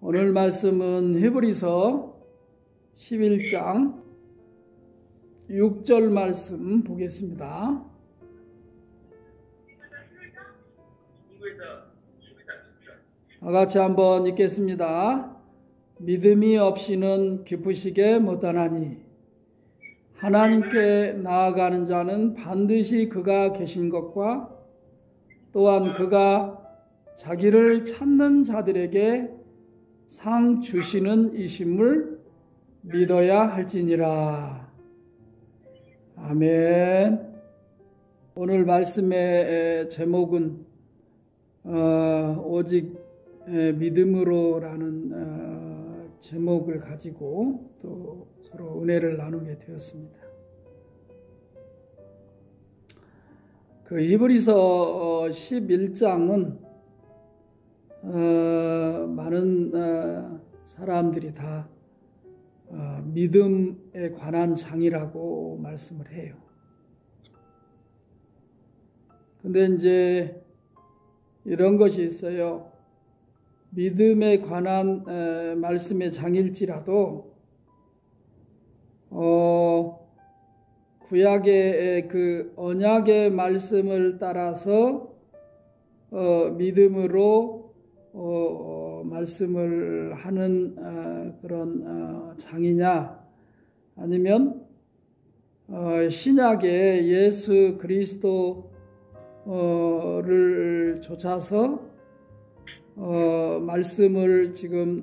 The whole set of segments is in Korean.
오늘 말씀은 히브리서 11장 6절 말씀 보겠습니다. 다 같이 한번 읽겠습니다. 믿음이 없이는 기쁘시게 못하나니 하나님께 나아가는 자는 반드시 그가 계신 것과 또한 그가 자기를 찾는 자들에게 상 주시는 이심을 믿어야 할지니라. 아멘. 오늘 말씀의 제목은 오직 믿음으로라는 제목을 가지고 또 서로 은혜를 나누게 되었습니다. 그 히브리서 11장은 많은 사람들이 다 믿음에 관한 장이라고 말씀을 해요. 근데 이제 이런 것이 있어요. 믿음에 관한 말씀의 장일지라도 구약의 그 언약의 말씀을 따라서 믿음으로 말씀을 하는 그런 장이냐, 아니면 신약의 예수 그리스도를 좇아서 말씀을 지금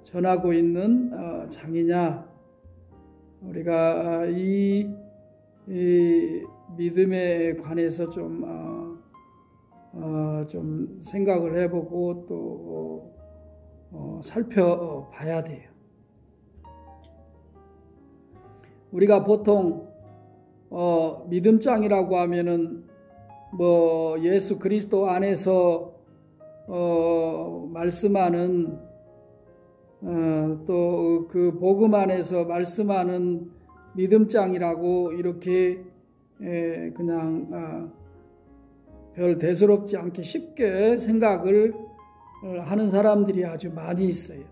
전하고 있는 장이냐, 우리가 이 믿음에 관해서 좀 생각을 해보고 또 살펴봐야 돼요. 우리가 보통 믿음장이라고 하면은 뭐 예수 그리스도 안에서 말씀하는 또 그 복음 안에서 말씀하는 믿음장이라고 이렇게 그냥 별 대수롭지 않게 쉽게 생각을 하는 사람들이 아주 많이 있어요.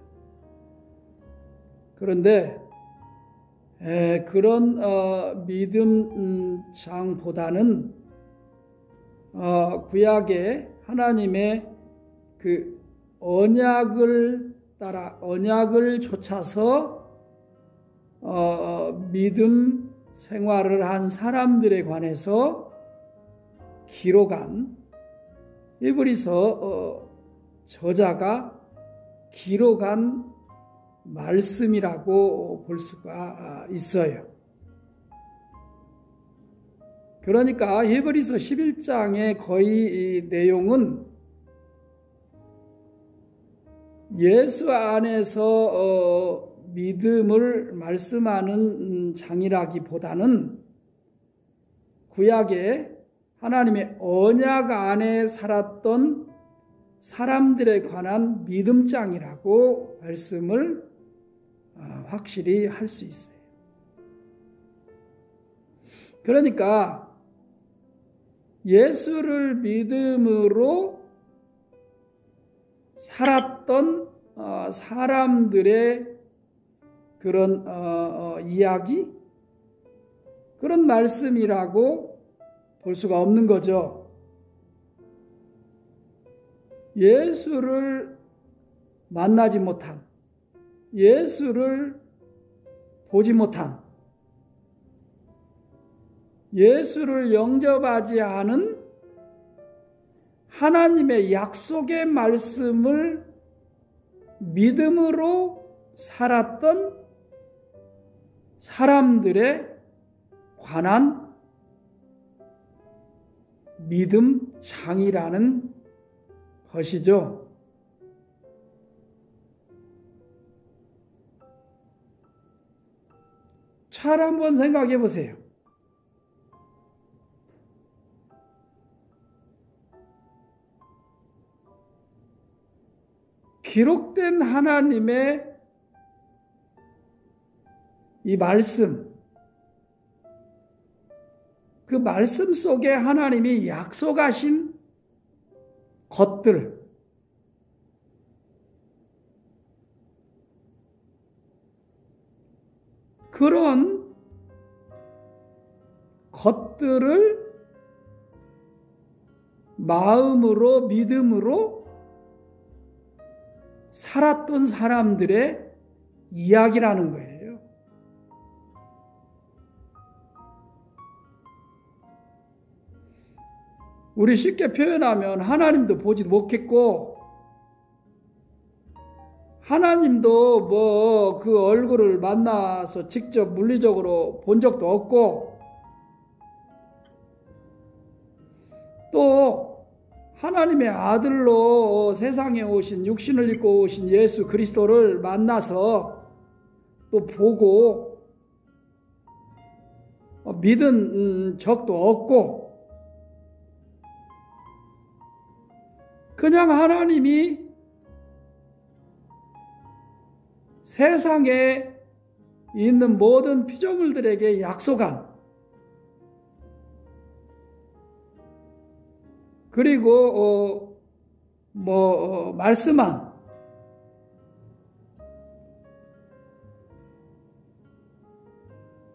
그런데 그런 믿음장보다는 구약의 하나님의 그 언약을 따라 언약을 좇아서 믿음 생활을 한 사람들에 관해서 기록한 히브리서 저자가 기록한 말씀이라고 볼 수가 있어요. 그러니까 히브리서 11장의 거의 이 내용은 예수 안에서 믿음을 말씀하는 장이라기보다는 구약의 하나님의 언약 안에 살았던 사람들에 관한 믿음장이라고 말씀을 확실히 할 수 있어요. 그러니까 예수를 믿음으로 살았던 사람들의 그런 이야기, 그런 말씀이라고 볼 수가 없는 거죠. 예수를 만나지 못한, 예수를 보지 못한, 예수를 영접하지 않은 하나님의 약속의 말씀을 믿음으로 살았던 사람들에 관한 믿음장이라는 것이죠. 잘 한번 생각해 보세요. 기록된 하나님의 이 말씀, 그 말씀 속에 하나님이 약속하신 것들, 그런 것들을 마음으로 믿음으로 살았던 사람들의 이야기라는 거예요. 우리 쉽게 표현하면 하나님도 보지도 못했고 하나님도 뭐 그 얼굴을 만나서 직접 물리적으로 본 적도 없고 또 하나님의 아들로 세상에 오신 육신을 입고 오신 예수 그리스도를 만나서 또 보고 믿은 적도 없고 그냥 하나님이 세상에 있는 모든 피조물들에게 약속한 그리고 말씀한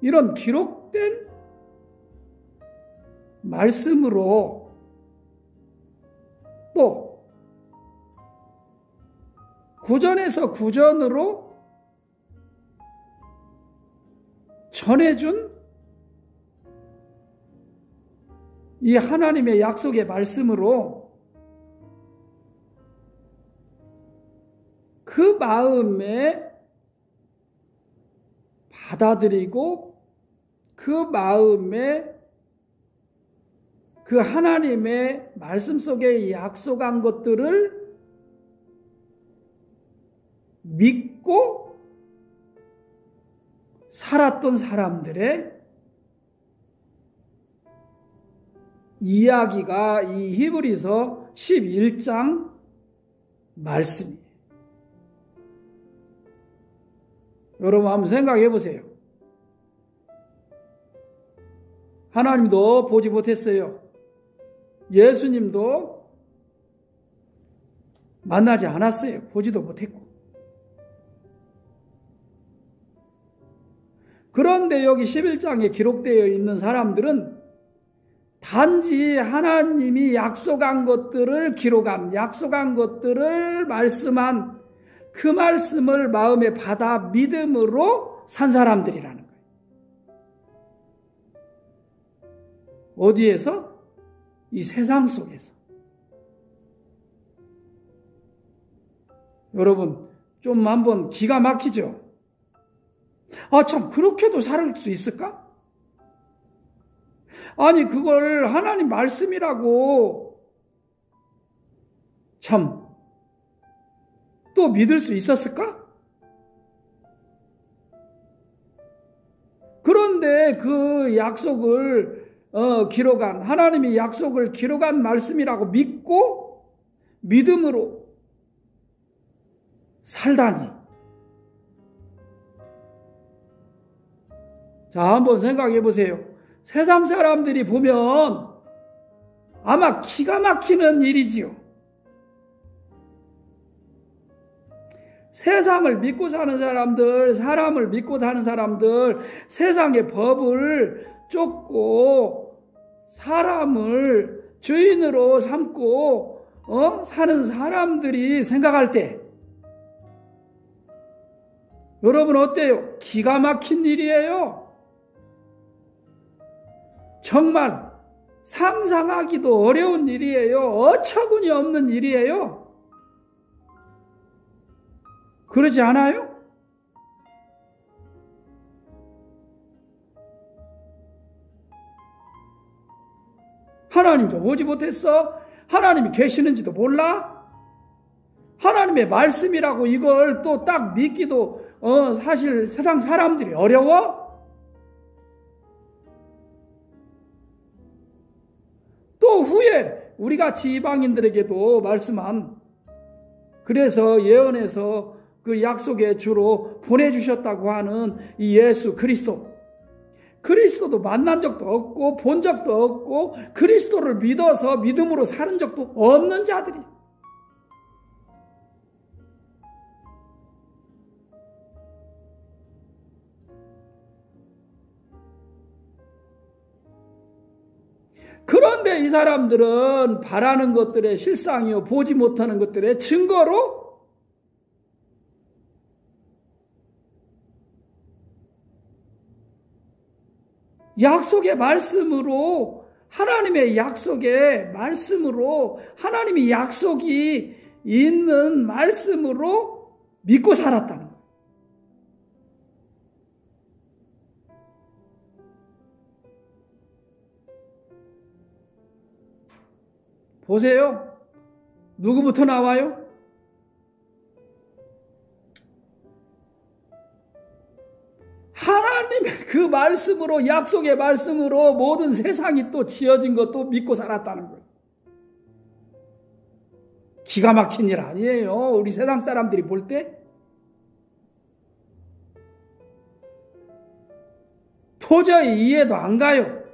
이런 기록된 말씀으로 또 구전에서 구전으로 전해준 이 하나님의 약속의 말씀으로 그 마음에 받아들이고 그 마음에 그 하나님의 말씀 속에 약속한 것들을 믿고 살았던 사람들의 이야기가 이 히브리서 11장 말씀이에요. 여러분 한번 생각해 보세요. 하나님도 보지 못했어요. 예수님도 만나지 않았어요. 보지도 못했고. 그런데 여기 11장에 기록되어 있는 사람들은 단지 하나님이 약속한 것들을 기록한, 약속한 것들을 말씀한 그 말씀을 마음에 받아 믿음으로 산 사람들이라는 거예요. 어디에서? 이 세상 속에서. 여러분, 좀 한번 기가 막히죠? 참, 그렇게도 살 수 있을까? 아니, 그걸 하나님 말씀이라고 참, 또 믿을 수 있었을까? 그런데 그 약속을 기록한, 하나님이 약속을 기록한 말씀이라고 믿고 믿음으로 살다니. 자, 한번 생각해 보세요. 세상 사람들이 보면 아마 기가 막히는 일이지요. 세상을 믿고 사는 사람들, 사람을 믿고 사는 사람들, 세상의 법을 쫓고 사람을 주인으로 삼고 사는 사람들이 생각할 때 여러분 어때요? 기가 막힌 일이에요. 정말 상상하기도 어려운 일이에요. 어처구니 없는 일이에요. 그러지 않아요? 하나님도 오지 못했어? 하나님이 계시는지도 몰라? 하나님의 말씀이라고 이걸 또 딱 믿기도 사실 세상 사람들이 어려워? 또 후에 우리같이 이방인들에게도 말씀한 그래서 예언해서 그 약속의 주로 보내주셨다고 하는 이 예수 그리스도도 만난 적도 없고 본 적도 없고 그리스도를 믿어서 믿음으로 사는 적도 없는 자들이 그런데 이 사람들은 바라는 것들의 실상이요 보지 못하는 것들의 증거로 약속의 말씀으로 하나님의 약속의 말씀으로 하나님이 약속이 있는 말씀으로 믿고 살았다는 거예요. 보세요. 누구부터 나와요? 하나님의 그 말씀으로 약속의 말씀으로 모든 세상이 또 지어진 것도 믿고 살았다는 거예요. 기가 막힌 일 아니에요. 우리 세상 사람들이 볼 때 도저히 이해도 안 가요.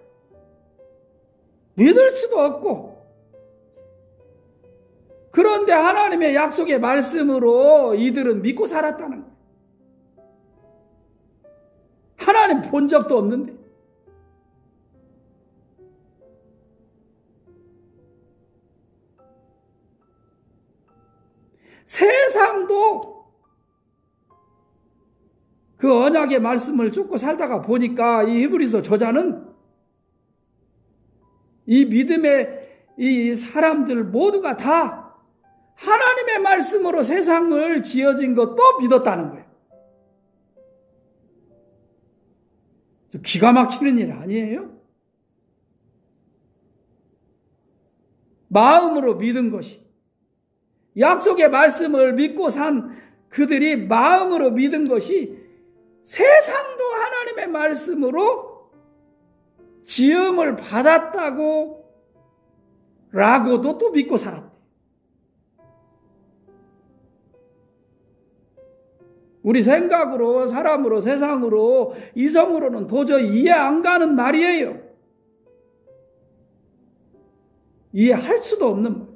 믿을 수도 없고. 그런데 하나님의 약속의 말씀으로 이들은 믿고 살았다는 거예요. 하나님 본 적도 없는데. 세상도 그 언약의 말씀을 쫓고 살다가 보니까 이 히브리서 저자는 이 믿음의 이 사람들 모두가 다 하나님의 말씀으로 세상을 지어진 것도 믿었다는 거예요. 기가 막히는 일 아니에요? 마음으로 믿은 것이, 약속의 말씀을 믿고 산 그들이 마음으로 믿은 것이 세상도 하나님의 말씀으로 지음을 받았다고 라고도 또 믿고 살았대. 우리 생각으로, 사람으로, 세상으로, 이성으로는 도저히 이해 안 가는 말이에요. 이해할 수도 없는 말.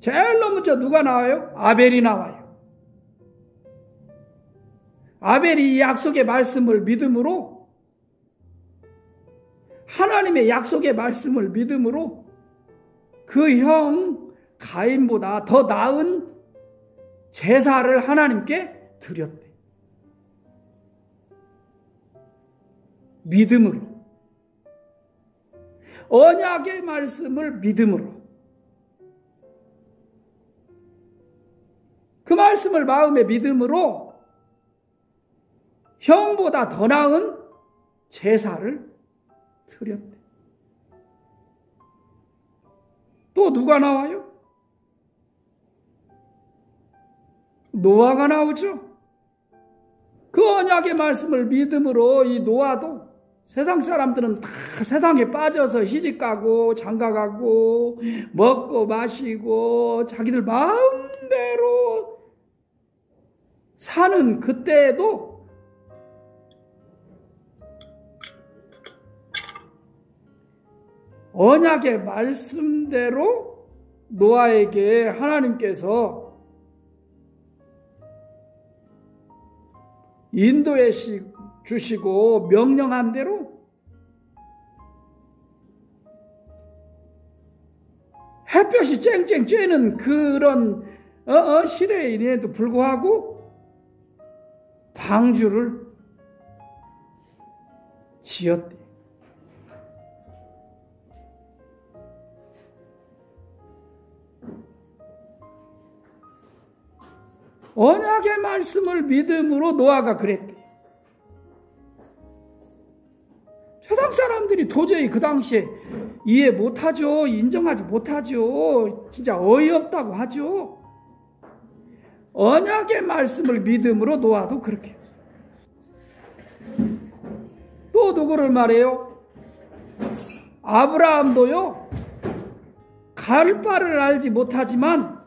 제일 먼저 누가 나와요? 아벨이 나와요. 아벨이 이 약속의 말씀을 믿음으로, 하나님의 약속의 말씀을 믿음으로 그 형 가인보다 더 나은 제사를 하나님께 드렸대. 믿음으로. 언약의 말씀을 믿음으로. 그 말씀을 마음에 믿음으로 형보다 더 나은 제사를 드렸대. 또 누가 나와요? 노아가 나오죠. 그 언약의 말씀을 믿음으로 이 노아도, 세상 사람들은 다 세상에 빠져서 시집가고 장가가고 먹고 마시고 자기들 마음대로 사는 그때에도 언약의 말씀대로 노아에게 하나님께서 인도해 주시고 명령한 대로 햇볕이 쨍쨍 쬐는 그런 시대에도 불구하고 방주를 지었대. 언약의 말씀을 믿음으로 노아가 그랬대. 세상 사람들이 도저히 그 당시에 이해 못하죠. 인정하지 못하죠. 진짜 어이없다고 하죠. 언약의 말씀을 믿음으로 노아도 그렇게. 또 누구를 말해요? 아브라함도요. 갈 바를 알지 못하지만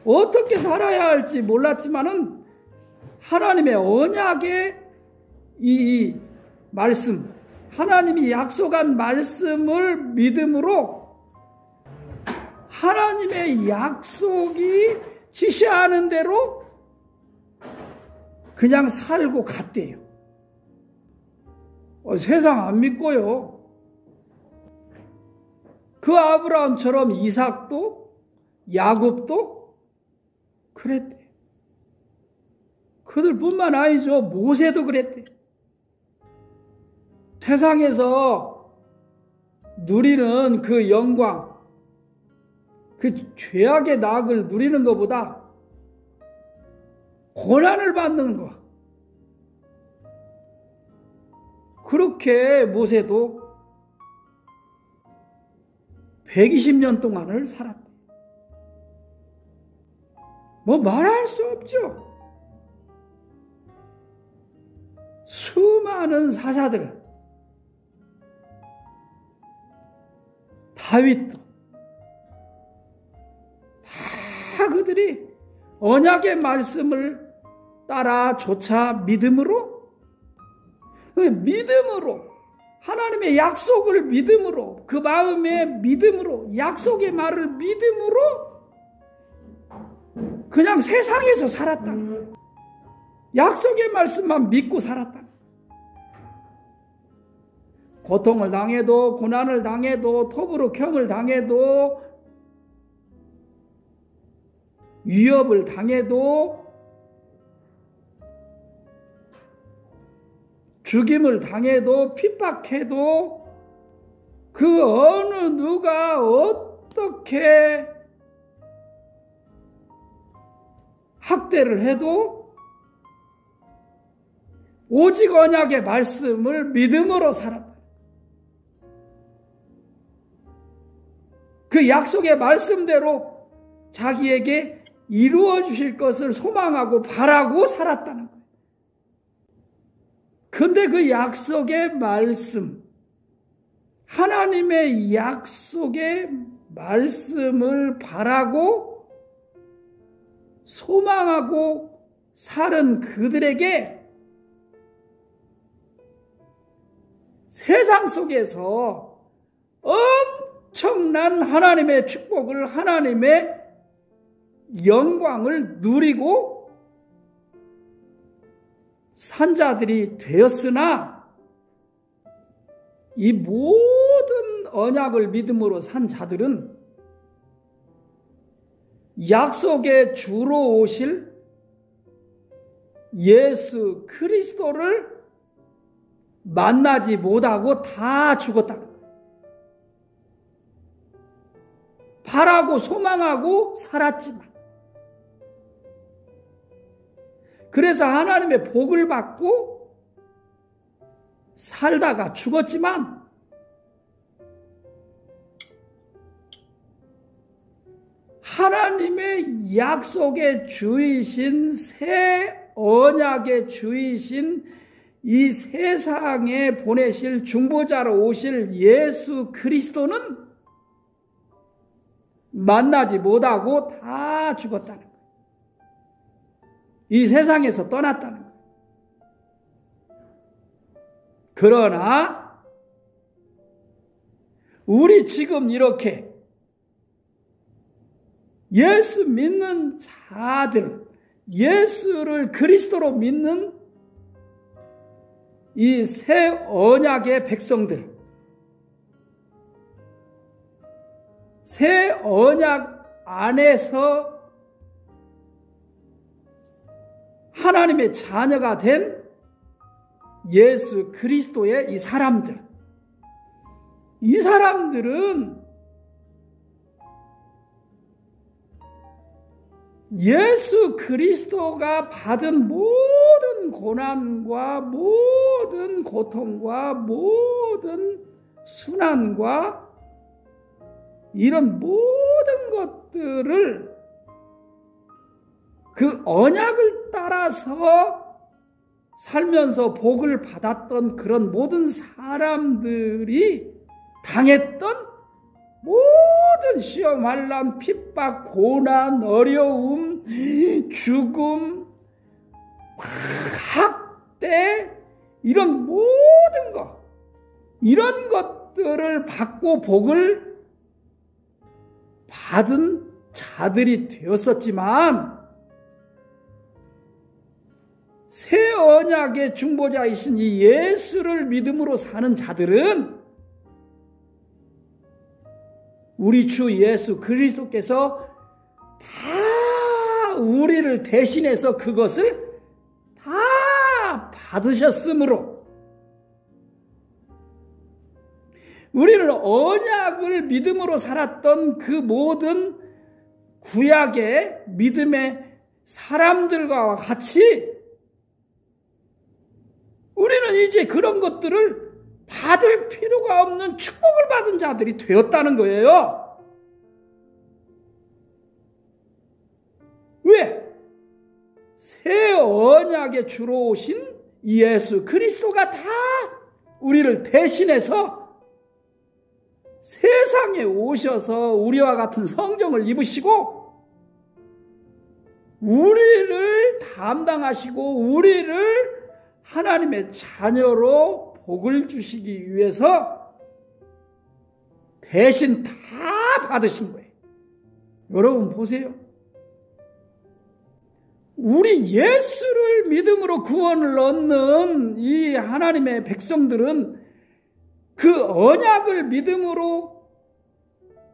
어떻게 살아야 할지 몰랐지만은 하나님의 언약의 이 말씀, 하나님이 약속한 말씀을 믿음으로 하나님의 약속이 지시하는 대로 그냥 살고 갔대요. 세상 안 믿고요. 그 아브라함처럼 이삭도 야곱도 그랬대. 그들뿐만 아니죠. 모세도 그랬대. 세상에서 누리는 그 영광, 그 죄악의 낙을 누리는 것보다 고난을 받는 것, 그렇게 모세도 120년 동안을 살았대. 뭐 말할 수 없죠. 수많은 사사들, 다윗도 다 그들이 언약의 말씀을 따라 쫓아 믿음으로 하나님의 약속을 믿음으로, 그 마음의 믿음으로, 약속의 말을 믿음으로 그냥 세상에서 살았다. 약속의 말씀만 믿고 살았다. 고통을 당해도, 고난을 당해도, 톱으로 경을 당해도, 위협을 당해도, 죽임을 당해도, 핍박해도, 그 어느 누가 어떻게 학대를 해도 오직 언약의 말씀을 믿음으로 살았다. 그 약속의 말씀대로 자기에게 이루어 주실 것을 소망하고 바라고 살았다는 거예요. 근데 그 약속의 말씀, 하나님의 약속의 말씀을 바라고 소망하고 사는 그들에게 세상 속에서 엄청난 하나님의 축복을, 하나님의 영광을 누리고 산 자들이 되었으나, 이 모든 언약을 믿음으로 산 자들은 약속의 주로 오실 예수 그리스도를 만나지 못하고 다 죽었다는 거예요. 바라고 소망하고 살았지만, 그래서 하나님의 복을 받고 살다가 죽었지만, 하나님의 약속의 주이신, 새 언약의 주이신 이 세상에 보내실 중보자로 오실 예수 그리스도는 만나지 못하고 다 죽었다는 거예요. 이 세상에서 떠났다는 거예요. 그러나 우리 지금 이렇게 예수 믿는 자들, 예수를 그리스도로 믿는 이 새 언약의 백성들, 새 언약 안에서 하나님의 자녀가 된 예수 그리스도의 이 사람들, 이 사람들은 예수 그리스도가 받은 모든 고난과 모든 고통과 모든 순환과 이런 모든 것들을, 그 언약을 따라서 살면서 복을 받았던 그런 모든 사람들이 당했던 모든 시험, 환난, 핍박, 고난, 어려움, 죽음, 학대, 이런 모든 것, 이런 것들을 받고 복을 받은 자들이 되었었지만, 새 언약의 중보자이신 이 예수를 믿음으로 사는 자들은 우리 주 예수 그리스도께서 다 우리를 대신해서 그것을 다 받으셨으므로 우리는 언약을 믿음으로 살았던 그 모든 구약의 믿음의 사람들과 같이 우리는 이제 그런 것들을 받을 필요가 없는 축복을 받은 자들이 되었다는 거예요. 왜? 새 언약에 주로 오신 예수 그리스도가 다 우리를 대신해서 세상에 오셔서 우리와 같은 성정을 입으시고 우리를 담당하시고 우리를 하나님의 자녀로 복을 주시기 위해서 대신 다 받으신 거예요. 여러분 보세요. 우리 예수를 믿음으로 구원을 얻는 이 하나님의 백성들은 그 언약을 믿음으로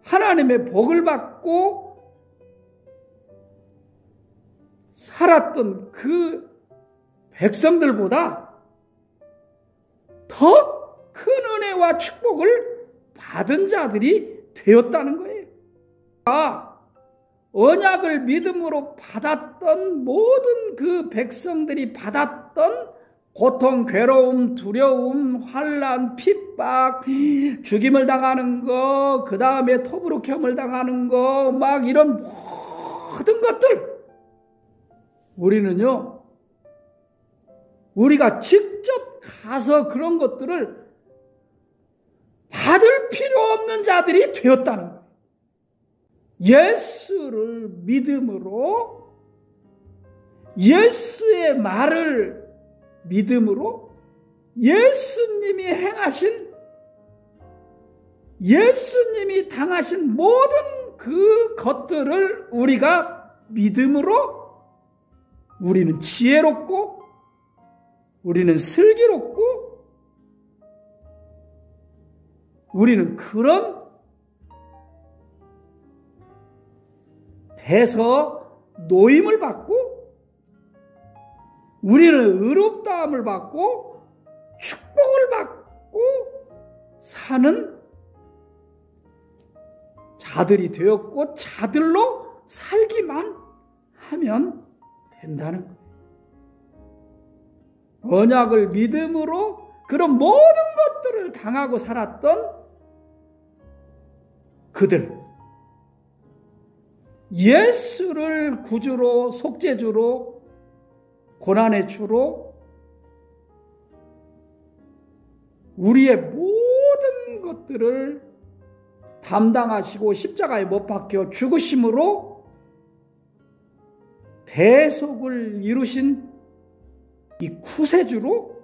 하나님의 복을 받고 살았던 그 백성들보다 더 큰 은혜와 축복을 받은 자들이 되었다는 거예요. 언약을 믿음으로 받았던 모든 그 백성들이 받았던 고통, 괴로움, 두려움, 환난, 핍박, 죽임을 당하는 거, 그 다음에 토부룩혐을 당하는 거, 막 이런 모든 것들 우리는요, 우리가 직접 가서 그런 것들을 받을 필요 없는 자들이 되었다는 거예요. 예수를 믿음으로, 예수의 말을 믿음으로, 예수님이 행하신, 예수님이 당하신 모든 그 것들을 우리가 믿음으로 우리는 지혜롭고 우리는 슬기롭고 우리는 그런 데서 노임을 받고 우리는 의롭다함을 받고 축복을 받고 사는 자들이 되었고 자들로 살기만 하면 된다는 거예요. 언약을 믿음으로 그런 모든 것들을 당하고 살았던 그들, 예수를 구주로, 속죄주로, 고난의 주로 우리의 모든 것들을 담당하시고 십자가에 못 박혀 죽으심으로 대속을 이루신 이 구세주로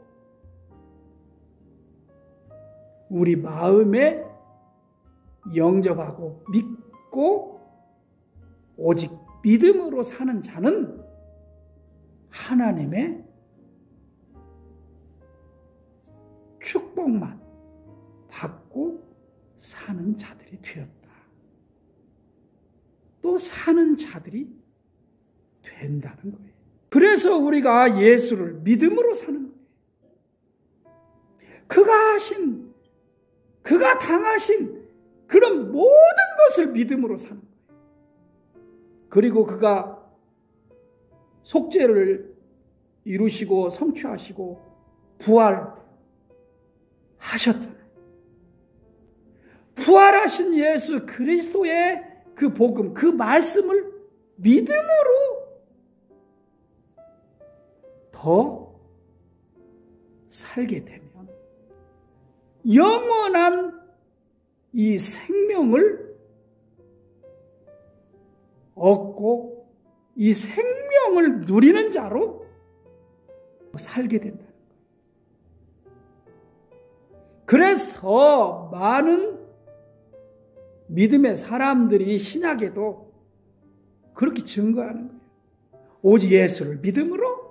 우리 마음에 영접하고 믿고 오직 믿음으로 사는 자는 하나님의 축복만 받고 사는 자들이 되었다. 또 사는 자들이 된다는 거예요. 그래서 우리가 예수를 믿음으로 사는 거예요. 그가 하신, 그가 당하신 그런 모든 것을 믿음으로 사는 거예요. 그리고 그가 속죄를 이루시고 성취하시고 부활하셨잖아요. 부활하신 예수 그리스도의 그 복음, 그 말씀을 믿음으로 더 살게 되면 영원한 이 생명을 얻고 이 생명을 누리는 자로 살게 된다는 거예요. 그래서 많은 믿음의 사람들이 신약에도 그렇게 증거하는 거예요. 오직 예수를 믿음으로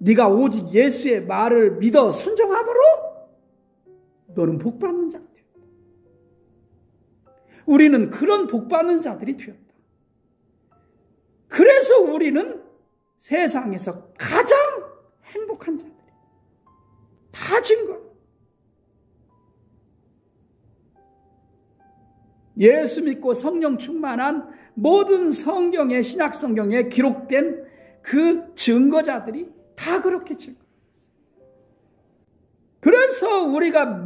네가 오직 예수의 말을 믿어 순종함으로 너는 복받는 자가 되었다. 우리는 그런 복받는 자들이 되었다. 그래서 우리는 세상에서 가장 행복한 자들이 다 증거. 예수 믿고 성령 충만한 모든 성경에, 신약 성경에 기록된 그 증거자들이 다 그렇게 증거했어요. 그래서 우리가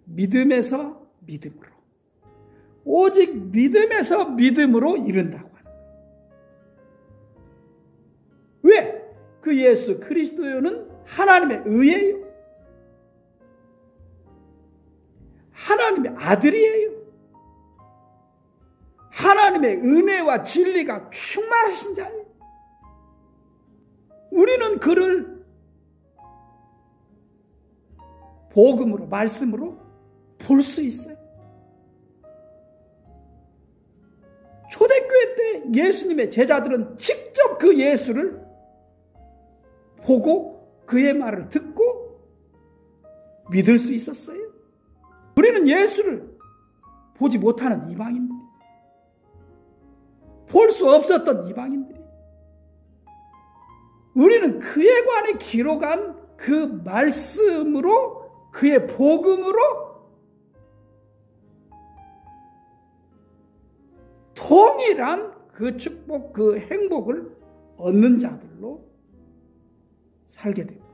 믿음에서 믿음으로, 오직 믿음에서 믿음으로 이른다고 하는 거예요. 왜? 그 예수 그리스도는 하나님의 의예요. 하나님의 아들이에요. 하나님의 은혜와 진리가 충만하신 자예요. 우리는 그를 복음으로, 말씀으로 볼 수 있어요. 초대교회 때 예수님의 제자들은 직접 그 예수를 보고 그의 말을 듣고 믿을 수 있었어요. 우리는 예수를 보지 못하는 이방인들, 볼 수 없었던 이방인들이, 우리는 그에 관해 기록한 그 말씀으로, 그의 복음으로 동일한 그 축복, 그 행복을 얻는 자들로 살게 됩니다.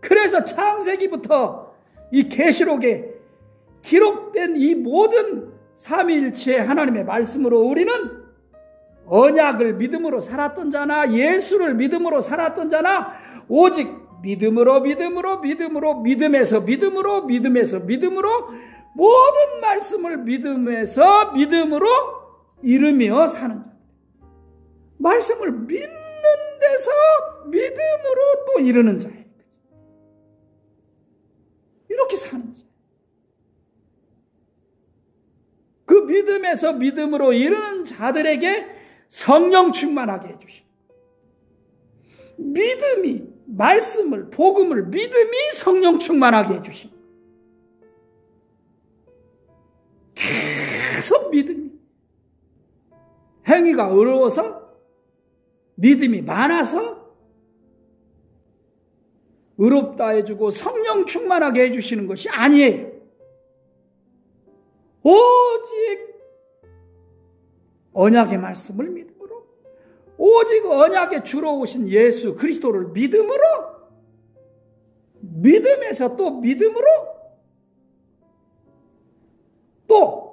그래서 창세기부터 이 계시록에 기록된 이 모든 삼위일체의 하나님의 말씀으로 우리는 언약을 믿음으로 살았던 자나 예수를 믿음으로 살았던 자나 오직 믿음으로 믿음에서 믿음으로 모든 말씀을 믿음에서 믿음으로 이루며 사는 자. 말씀을 믿는 데서 믿음으로 또 이루는 자예요. 이렇게 사는 자. 그 믿음에서 믿음으로 이루는 자들에게 성령 충만하게 해주시고, 믿음이, 말씀을, 복음을, 믿음이 성령 충만하게 해주시고, 계속 믿음이, 행위가 어려워서, 믿음이 많아서 의롭다 해주고 성령 충만하게 해주시는 것이 아니에요. 오직 언약의 말씀을 믿음으로, 오직 언약에 주로 오신 예수 그리스도를 믿음으로, 믿음에서 또 믿음으로, 또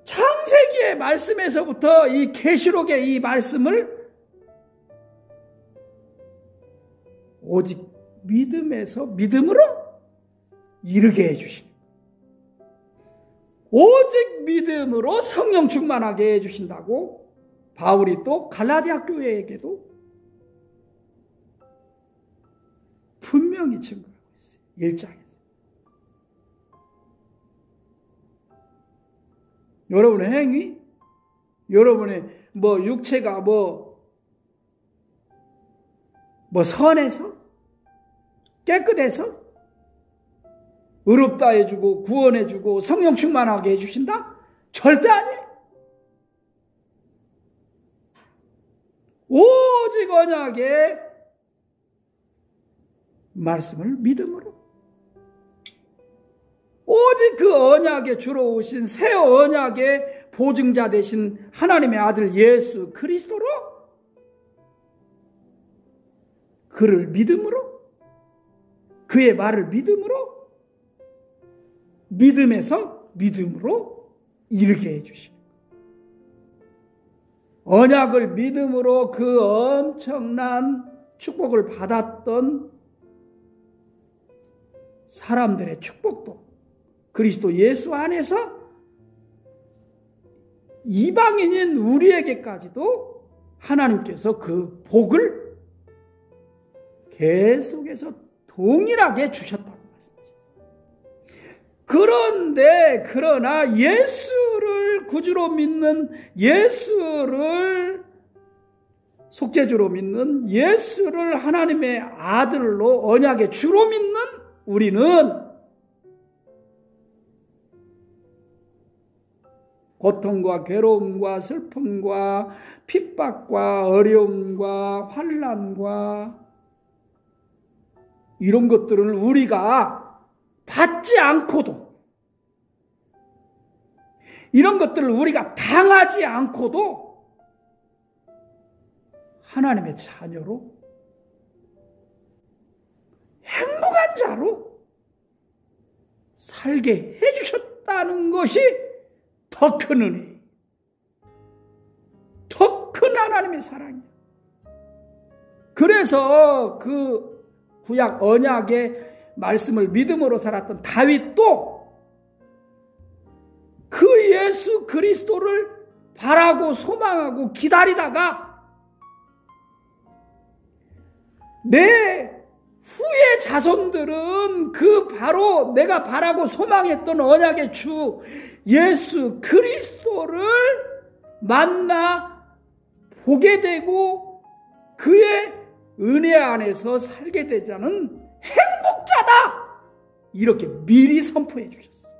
창세기의 말씀에서부터 이 계시록의 이 말씀을 오직 믿음에서 믿음으로 이르게 해주신, 오직 믿음으로 성령 충만하게 해주신다고 바울이 또 갈라디아 교회에게도 분명히 증거하고 있어요. 1장에서. 여러분의 행위, 여러분의 육체가 선해서, 깨끗해서, 의롭다 해주고, 구원해주고, 성령 충만하게 해주신다? 절대 아니에요. 오직 언약의 말씀을 믿음으로, 오직 그 언약에 주로 오신 새 언약의 보증자 되신 하나님의 아들 예수 그리스도로, 그를 믿음으로, 그의 말을 믿음으로, 믿음에서 믿음으로 이르게 해주십니다. 언약을 믿음으로 그 엄청난 축복을 받았던 사람들의 축복도 그리스도 예수 안에서 이방인인 우리에게까지도 하나님께서 그 복을 계속해서 동일하게 주셨다고 말씀하셨어요. 그러나 예수를 구주로 믿는, 예수를 속죄주로 믿는 예수를 하나님의 아들로 언약의 주로 믿는 우리는 고통과 괴로움과 슬픔과 핍박과 어려움과 환난과 이런 것들을 우리가 받지 않고도, 이런 것들을 우리가 당하지 않고도 하나님의 자녀로, 행복한 자로 살게 해주셨다는 것이 더 큰 은혜, 더 큰 하나님의 사랑이야. 그래서 그 구약 언약의 말씀을 믿음으로 살았던 다윗도 그 예수 그리스도를 바라고 소망하고 기다리다가 내 후의 자손들은 그 바로 내가 바라고 소망했던 언약의 주 예수 그리스도를 만나 보게 되고 그의 은혜 안에서 살게 되자는 행복자다, 이렇게 미리 선포해 주셨어요.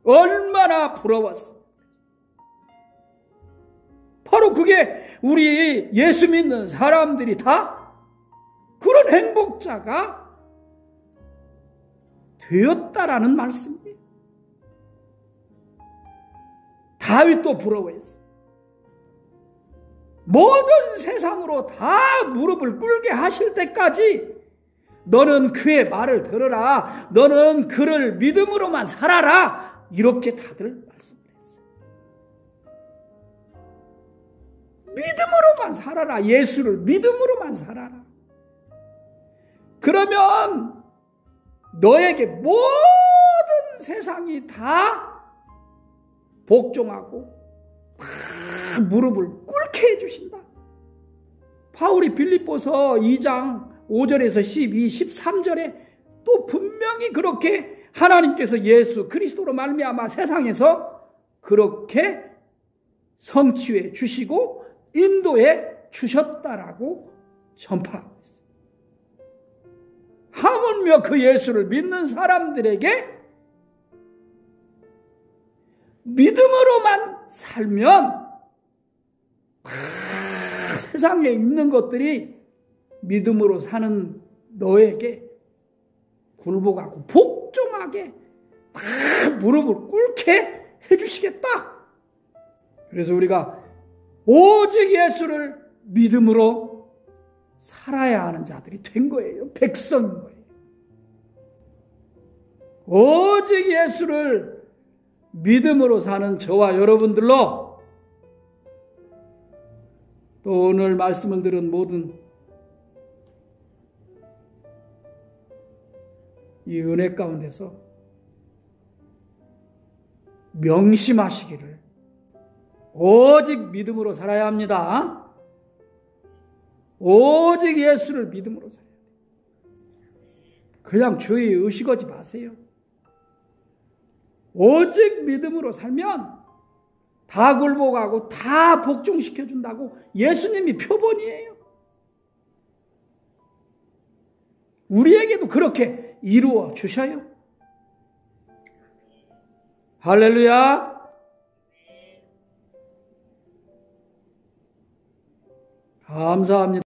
얼마나 부러웠어. 바로 그게 우리 예수 믿는 사람들이 다 그런 행복자가 되었다라는 말씀이에요. 다윗도 부러워했어. 모든 세상으로 다 무릎을 꿇게 하실 때까지 너는 그의 말을 들으라, 너는 그를 믿음으로만 살아라, 이렇게 다들 말씀을 했어요. 믿음으로만 살아라, 예수를 믿음으로만 살아라. 그러면 너에게 모든 세상이 다 복종하고 다 무릎을 꿇게 해주신다. 바울이 빌립보서 2장 5절에서 12, 13절에 또 분명히 그렇게 하나님께서 예수 그리스도로 말미암아 세상에서 그렇게 성취해 주시고 인도해 주셨다라고 전파하고 있어요. 하물며 그 예수를 믿는 사람들에게 믿음으로만 살면 세상에 있는 것들이 믿음으로 사는 너에게 굴복하고 복종하게 다 무릎을 꿇게 해주시겠다. 그래서 우리가 오직 예수를 믿음으로 살아야 하는 자들이 된 거예요. 백성인 거예요. 오직 예수를 믿음으로 사는 저와 여러분들로 또 오늘 말씀을 들은 모든 이 은혜 가운데서 명심하시기를 오직 믿음으로 살아야 합니다. 오직 예수를 믿음으로 살아야 돼요. 그냥 주의 의식하지 마세요. 오직 믿음으로 살면 다 굴복하고 다 복종시켜준다고 예수님이 표본이에요. 우리에게도 그렇게 이루어 주셔요. 할렐루야. 감사합니다.